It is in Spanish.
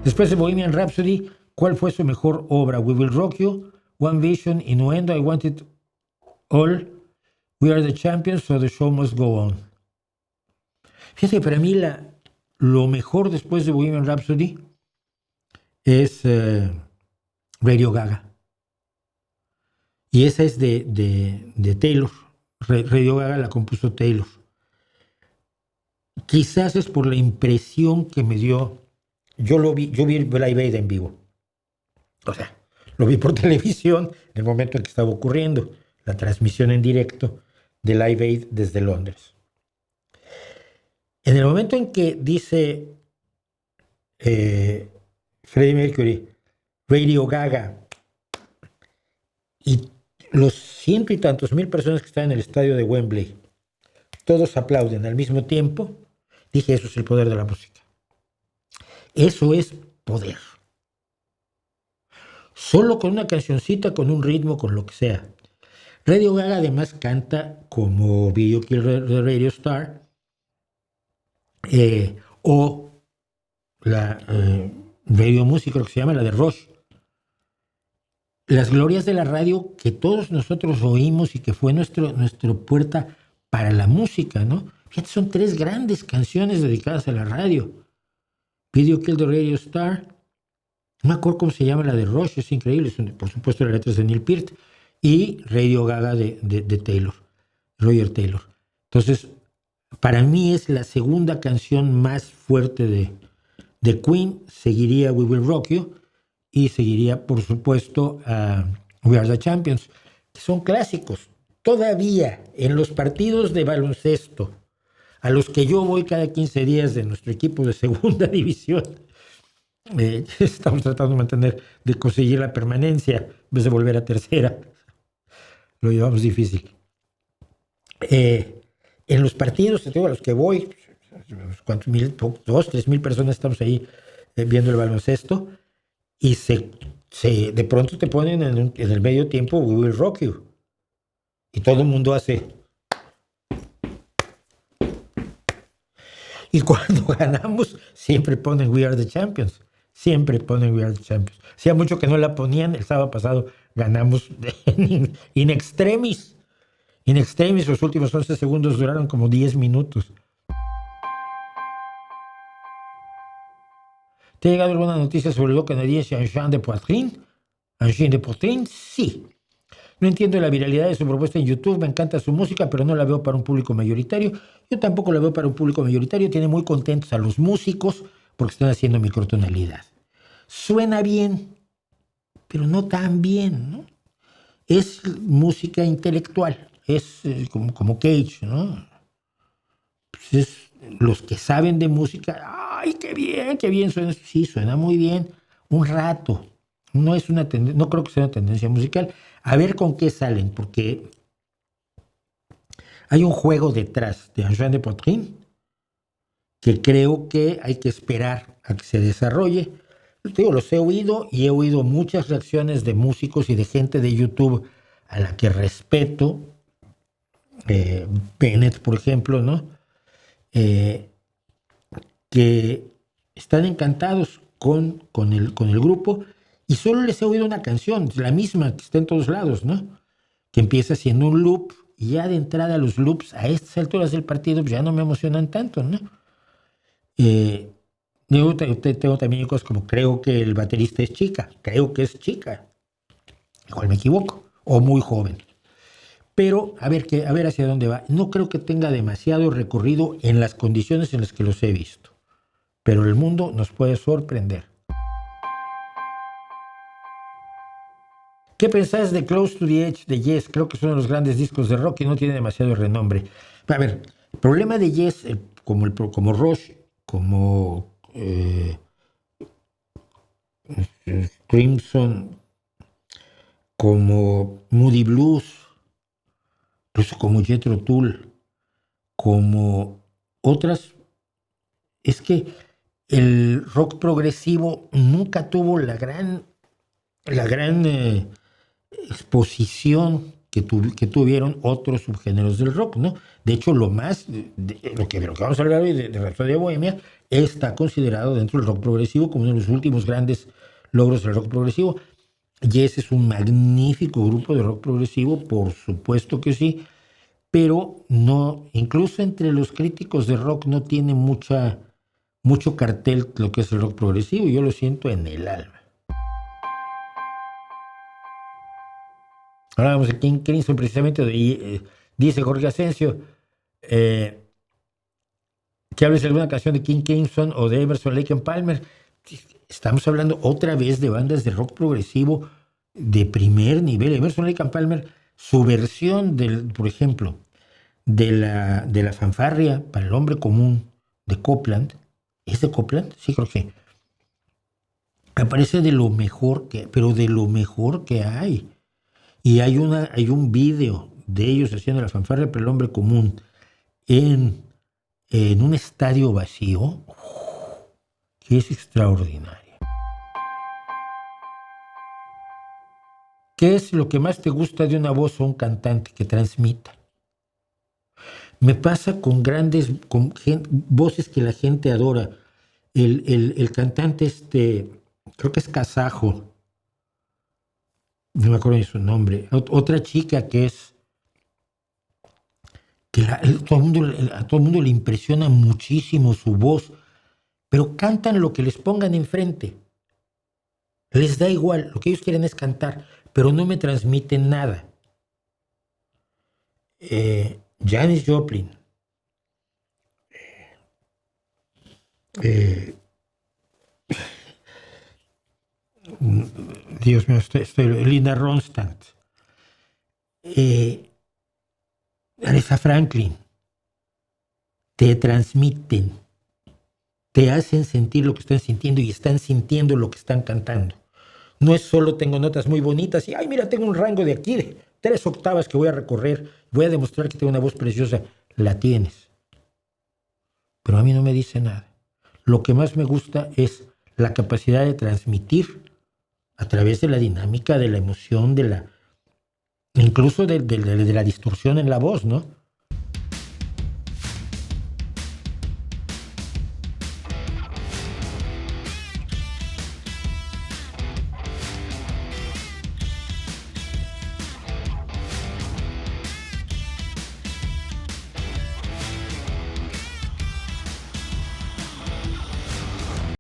Después de Bohemian Rhapsody, ¿cuál fue su mejor obra? We Will Rock You, One Vision, Innuendo, I Want It All, We Are the Champions o The Show Must Go On. Fíjate, para mí lo mejor después de Bohemian Rhapsody es Radio Gaga. Y esa es de Taylor. Radio Gaga la compuso Taylor. Quizás es por la impresión que me dio. Yo vi Live Aid en vivo. O sea, lo vi por televisión en el momento en que estaba ocurriendo la transmisión en directo de Live Aid desde Londres. En el momento en que dice Freddie Mercury, Radio Gaga, y los 100 y tantos mil personas que están en el estadio de Wembley, todos aplauden al mismo tiempo, dije, eso es el poder de la música. Eso es poder. Solo con una cancioncita, con un ritmo, con lo que sea. Radio Gaga además canta como Video Kill de Radio Star o la Radio Music, creo que se llama, la de Rush. Las glorias de la radio que todos nosotros oímos y que fue nuestra puerta para la música, ¿no? Fíjate, son 3 grandes canciones dedicadas a la radio. Video Kill the Radio Star, no me acuerdo cómo se llama la de Rush, es increíble, por supuesto las letras de Neil Peart, y Radio Gaga de Taylor, Roger Taylor. Entonces, para mí es la segunda canción más fuerte de Queen, seguiría We Will Rock You, y seguiría, por supuesto, We Are the Champions, que son clásicos. Todavía en los partidos de baloncesto, a los que yo voy cada 15 días de nuestro equipo de segunda división, estamos tratando de conseguir la permanencia en vez de volver a tercera. Lo llevamos difícil. En los partidos, a los que voy, ¿cuántos mil? 2-3 mil personas estamos ahí viendo el baloncesto, y de pronto te ponen en el medio tiempo We Will Rock You. Y todo el mundo hace. Y cuando ganamos, siempre ponen We Are the Champions. Siempre ponen We Are the Champions. Hacía mucho que no la ponían. El sábado pasado ganamos in extremis. In extremis, los últimos 11 segundos duraron como 10 minutos. ¿Te ha llegado alguna noticia sobre lo canadiense Angine de Poitrine? ¿Angine de Poitrine? Sí. No entiendo la viralidad de su propuesta en YouTube, me encanta su música, pero no la veo para un público mayoritario. Yo tampoco la veo para un público mayoritario. Tiene muy contentos a los músicos porque están haciendo microtonalidad. Suena bien, pero no tan bien, ¿no? Es música intelectual, es como Cage, ¿no? Pues es los que saben de música. ¡Ay, qué bien suena! Sí, suena muy bien. Un rato. No creo que sea una tendencia musical. A ver con qué salen, porque hay un juego detrás de Angine de Poitrine que creo que hay que esperar a que se desarrolle. Los he oído y he oído muchas reacciones de músicos y de gente de YouTube a la que respeto. Bennett, por ejemplo, ¿no? Que están encantados con el grupo, y solo les he oído una canción, la misma que está en todos lados, ¿no? Que empieza siendo un loop, y ya de entrada los loops a estas alturas del partido pues ya no me emocionan tanto, ¿no? Yo tengo también cosas como creo que el baterista es chica, creo que es chica, igual me equivoco, o muy joven. Pero a ver hacia dónde va. No creo que tenga demasiado recorrido en las condiciones en las que los he visto. Pero el mundo nos puede sorprender. ¿Qué pensás de Close to the Edge de Yes? Creo que es uno de los grandes discos de rock y no tiene demasiado renombre. A ver, el problema de Yes, como Rush, como Crimson, como Moody Blues, incluso como Jethro Tull, como otras, es que el rock progresivo nunca tuvo la gran exposición que tuvieron otros subgéneros del rock, ¿no? De hecho, lo que vamos a hablar hoy de Rhapsody Bohemia está considerado dentro del rock progresivo como uno de los últimos grandes logros del rock progresivo. Y ese es un magnífico grupo de rock progresivo, por supuesto que sí, pero no, incluso entre los críticos de rock no tiene mucho cartel lo que es el rock progresivo. Yo lo siento en el alma. Hablábamos de King Crimson precisamente, dice Jorge Asensio, que hables de alguna canción de King Crimson o de Emerson, Lake and Palmer. Estamos hablando otra vez de bandas de rock progresivo de primer nivel. Emerson, Lake and Palmer, su versión por ejemplo, de la fanfarria para el hombre común de Copland. ¿Es de Copland? Sí, creo que sí. Aparece de lo mejor pero de lo mejor que hay. Y hay un video de ellos haciendo la fanfarria para el hombre común en un estadio vacío, que es extraordinario. ¿Qué es lo que más te gusta de una voz o un cantante que transmita? Me pasa con voces que la gente adora. El cantante creo que es kazajo, no me acuerdo de su nombre. Otra chica que a todo el mundo le impresiona muchísimo su voz, pero cantan lo que les pongan enfrente. Les da igual, lo que ellos quieren es cantar, pero no me transmiten nada. Janis Joplin, Dios mío, Linda Ronstadt, Aretha Franklin, te transmiten, te hacen sentir lo que están sintiendo y están sintiendo lo que están cantando. No es solo tengo notas muy bonitas y, ay, mira, tengo un rango de aquí de 3 octavas que voy a recorrer, voy a demostrar que tengo una voz preciosa. La tienes. Pero a mí no me dice nada. Lo que más me gusta es la capacidad de transmitir a través de la dinámica, de la emoción, incluso de la distorsión en la voz, ¿no?